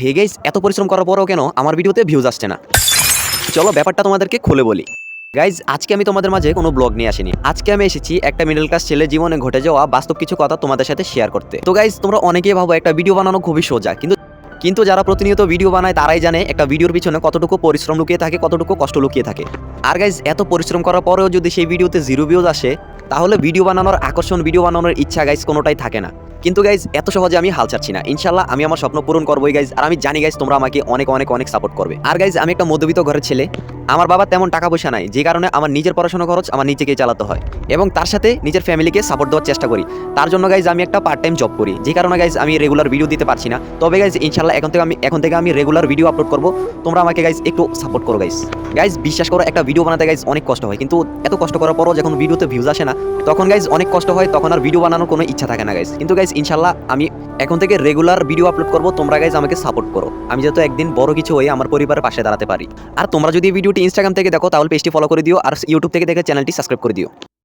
Hey guys, এত পরিশ্রম করার পরেও কেন আমার ভিডিওতে ভিউজ আসছে না? চলো ব্যাপারটা তোমাদেরকে খুলে বলি। গাইজ, আজকে আমি তোমাদের মাঝে কোনো ব্লগ নিয়ে আসিনি। আজকে আমি এসেছি একটা মিডল ক্লাস ছেলের জীবনে ঘটে যাওয়া বাস্তব কিছু কথা তোমাদের সাথে শেয়ার করতে। তো গাইজ, তোমরা অনেকেই ভাবো একটা ভিডিও বানানো খুবই সোজা, কিন্তু যারা প্রতিনিয়ত ভিডিও বানায় তারাই জানে একটা ভিডিওর পিছনে কতটুকু পরিশ্রম লুকিয়ে থাকে, কতটুকু কষ্ট লুকিয়ে থাকে। আর গাইজ, এত পরিশ্রম করার পরেও যদি সেই ভিডিওতে 0 ভিউজ আসে, তাহলে ভিডিও বানানোর আকর্ষণ, ভিডিও বানানোর ইচ্ছা গাইজ কোনোটাই থাকে না। কিন্তু গাইজ, এত সহজে আমি হাল ছাড়ছি না। ইনশাল্লাহ আমি আমার স্বপ্ন পূরণ করবোই গাইজ। আর আমি জানি গাইজ তোমরা আমাকে অনেক অনেক অনেক সাপোর্ট করবে। আর গাইজ, আমি একটা মধ্যবিত্ত ঘরের ছেলে। আমার বাবা তেমন টাকা পয়সা নাই, যে কারণে আমার নিজের পড়াশোনা খরচ আমার নিজেকেই চালাতে হয়, এবং তার সাথে নিজের ফ্যামিলিকে সাপোর্ট দেওয়ার চেষ্টা করি। তার জন্য গাইজ আমি একটা পার্ট টাইম জব করি, যে কারণে গাইজ আমি রেগুলার ভিডিও দিতে পারছি না। তবে গাইজ ইনশাল্লাহ এখন থেকে আমি রেগুলার ভিডিও আপলোড করব। তোমরা আমাকে গাইজ একটু সাপোর্ট করো গাইজ। গাইজ, বিশ্বাস করো, একটা ভিডিও বানাতে গাইজ অনেক কষ্ট হয়, কিন্তু এত কষ্ট করার পরও যখন ভিডিওতে ভিউজ আসে না, তখন গাইজ অনেক কষ্ট হয়, তখন আর ভিডিও বানানোর কোনো ইচ্ছা থাকে না গাইজ। কিন্তু গাইজ ইনশাল্লাহ আমি এখন থেকে রেগুলার ভিডিও আপলোড করব। তোমরা গাইজ আমাকে সাপোর্ট করো, আমি যাতে একদিন বড় কিছু হয়ে আমার পরিবারের পাশে দাঁড়াতে পারি। আর তোমরা যদি ভিডিওটি ইনস্টাগ্রাম থেকে দেখো তাহলে পেজটি ফলো করে দিও, আর ইউটিউব থেকে দেখে চ্যানেলটি সাবস্ক্রাইব করে দিও।